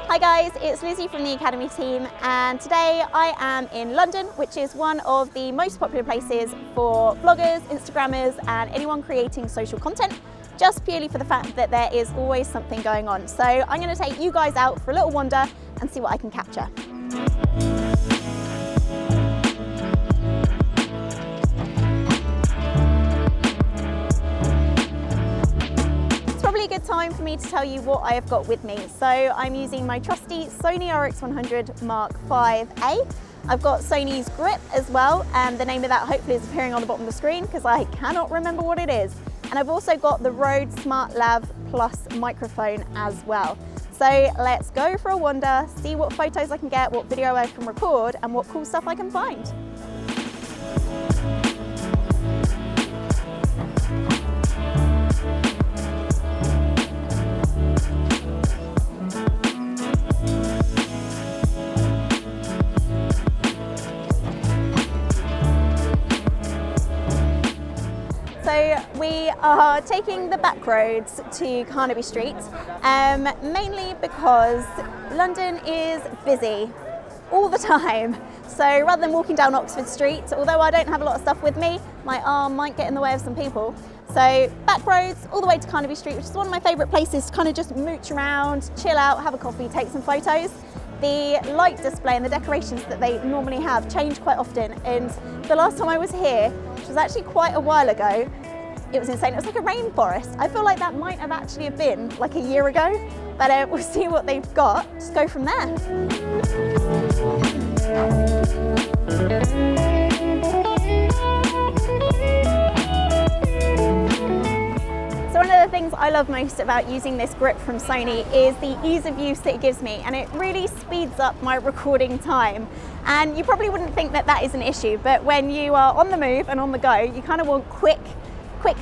Hi guys, it's Lizzie from the Academy team, and today I am in London, which is one of the most popular places for vloggers, Instagrammers and anyone creating social content, just purely for the fact that there is always something going on. So I'm going to take you guys out for a little wander and see what I can capture. Probably a good time for me to tell you what I have got with me. So I'm using my trusty Sony RX100 Mark VA. I've got Sony's Grip as well, and the name of that hopefully is appearing on the bottom of the screen because I cannot remember what it is. And I've also got the Rode SmartLav Plus microphone as well. So let's go for a wander, see what photos I can get, what video I can record, and what cool stuff I can find. So we are taking the back roads to Carnaby Street, mainly because London is busy all the time. So rather than walking down Oxford Street, although I don't have a lot of stuff with me, my arm might get in the way of some people. So back roads all the way to Carnaby Street, which is one of my favourite places to kind of just mooch around, chill out, have a coffee, take some photos. The light display and the decorations that they normally have change quite often, and the last time I was here, which was actually quite a while ago, it was insane. It was like a rainforest. I feel like that might have actually been like a year ago, but we'll see what they've got. Just go from there. So one of the things I love most about using this grip from Sony is the ease of use that it gives me, and it really speeds up my recording time. And you probably wouldn't think that that is an issue, but when you are on the move and on the go, you kind of want quick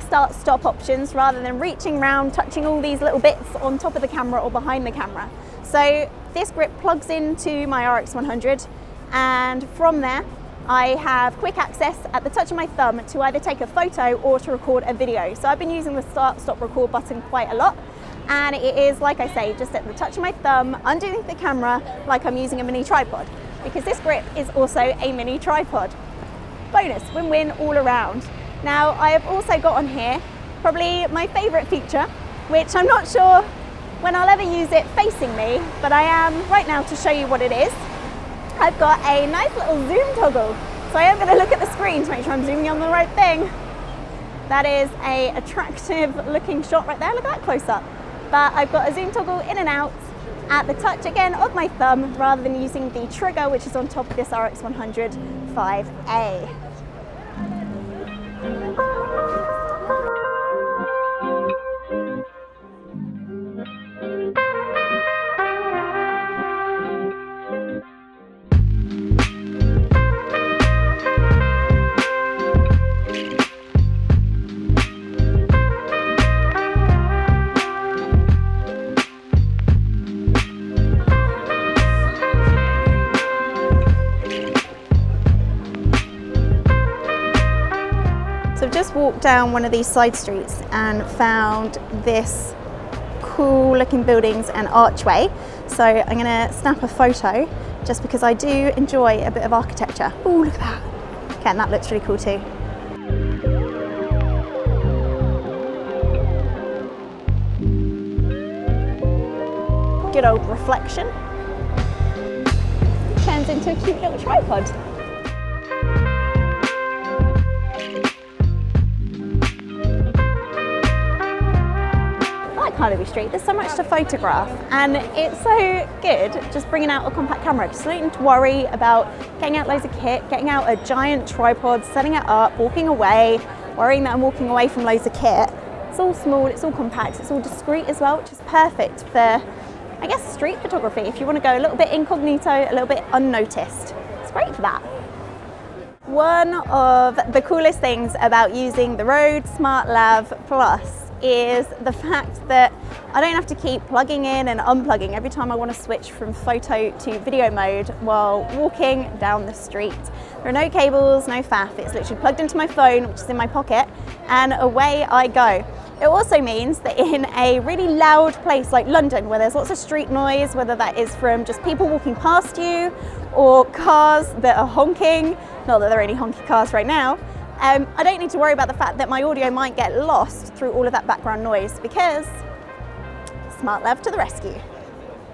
start stop options rather than reaching around, touching all these little bits on top of the camera or behind the camera. So this grip plugs into my RX100, and from there I have quick access at the touch of my thumb to either take a photo or to record a video. So I've been using the start, stop, record button quite a lot, and it is, like I say, just at the touch of my thumb underneath the camera, like I'm using a mini tripod, because this grip is also a mini tripod. Bonus, win-win all around. Now I have also got on here probably my favourite feature, which I'm not sure when I'll ever use it facing me, but I am right now to show you what it is. I've got a nice little zoom toggle, so I am going to look at the screen to make sure I'm zooming on the right thing. That is an attractive looking shot right there, look at that close up. But I've got a zoom toggle in and out at the touch again of my thumb rather than using the trigger which is on top of this RX100 5A. So I've just walked down one of these side streets and found this cool looking buildings and archway. So I'm going to snap a photo just because I do enjoy a bit of architecture. Oh, look at that. Okay, and that looks really cool too. Good old reflection. Turns into a cute little tripod. Carnaby Street, there's so much to photograph, and it's so good just bringing out a compact camera. Just don't need to worry about getting out loads of kit, getting out a giant tripod, setting it up, walking away, worrying that I'm walking away from loads of kit. It's all small, it's all compact, it's all discreet as well, which is perfect for, I guess, street photography. If you want to go a little bit incognito, a little bit unnoticed, it's great for that. One of the coolest things about using the Rode SmartLav Plus is the fact that I don't have to keep plugging in and unplugging every time I want to switch from photo to video mode while walking down the street. There are no cables, no faff, it's literally plugged into my phone, which is in my pocket, and away I go. It also means that in a really loud place like London, where there's lots of street noise, whether that is from just people walking past you or cars that are honking, not that there are any honky cars right now, I don't need to worry about the fact that my audio might get lost through all of that background noise, because SmartLav to the rescue.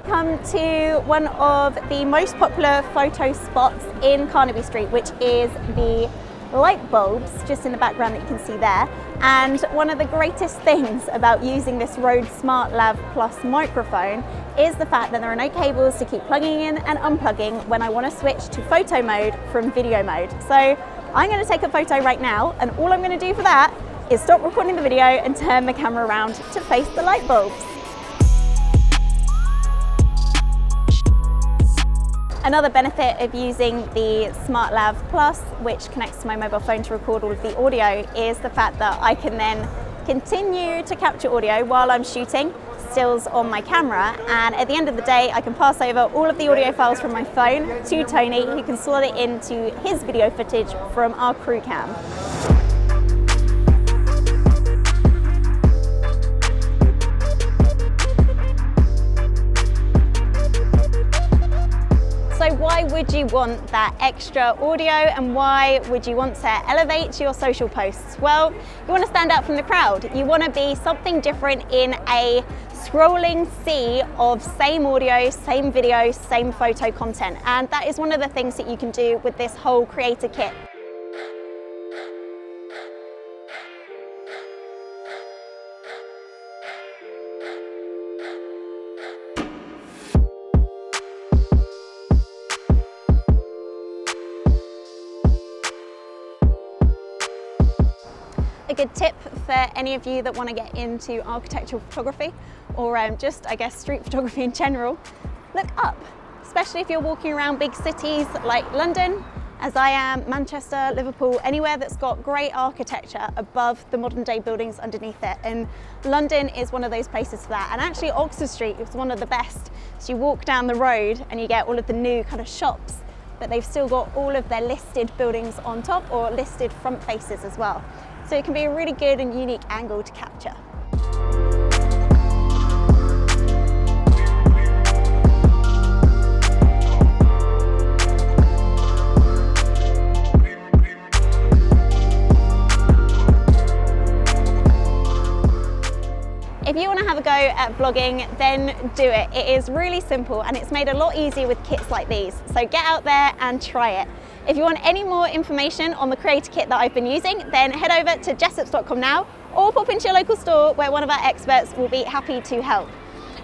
Come to one of the most popular photo spots in Carnaby Street, which is the light bulbs just in the background that you can see there. And one of the greatest things about using this Rode SmartLav Plus microphone is the fact that there are no cables to keep plugging in and unplugging when I want to switch to photo mode from video mode. So I'm going to take a photo right now, and all I'm going to do for that is stop recording the video and turn the camera around to face the light bulbs. Another benefit of using the SmartLav Plus, which connects to my mobile phone to record all of the audio, is the fact that I can then continue to capture audio while I'm shooting stills on my camera, and at the end of the day I can pass over all of the audio files from my phone to Tony, who can slot it into his video footage from our crew cam. So why would you want that extra audio, and why would you want to elevate your social posts? Well, you want to stand out from the crowd. You want to be something different in a scrolling sea of same audio, same video, same photo content. And that is one of the things that you can do with this whole creator kit. A good tip for any of you that want to get into architectural photography, or just, I guess, street photography in general, look up. Especially if you're walking around big cities like London, as I am, Manchester, Liverpool, anywhere that's got great architecture above the modern day buildings underneath it. And London is one of those places for that. And actually Oxford Street is one of the best. So you walk down the road and you get all of the new kind of shops, but they've still got all of their listed buildings on top, or listed front faces as well. So it can be a really good and unique angle to capture. If you want to have a go at vlogging, then do it. It is really simple, and it's made a lot easier with kits like these. So get out there and try it. If you want any more information on the creator kit that I've been using, then head over to jessops.com now, or pop into your local store where one of our experts will be happy to help.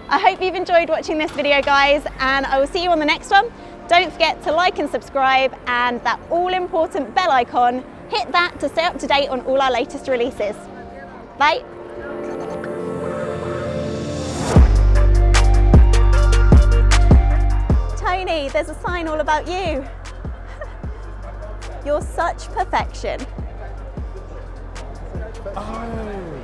I hope you've enjoyed watching this video, guys, and I will see you on the next one. Don't forget to like and subscribe, and that all-important bell icon, hit that to stay up to date on all our latest releases. Bye. Tony, there's a sign all about you. You're such perfection. Oh.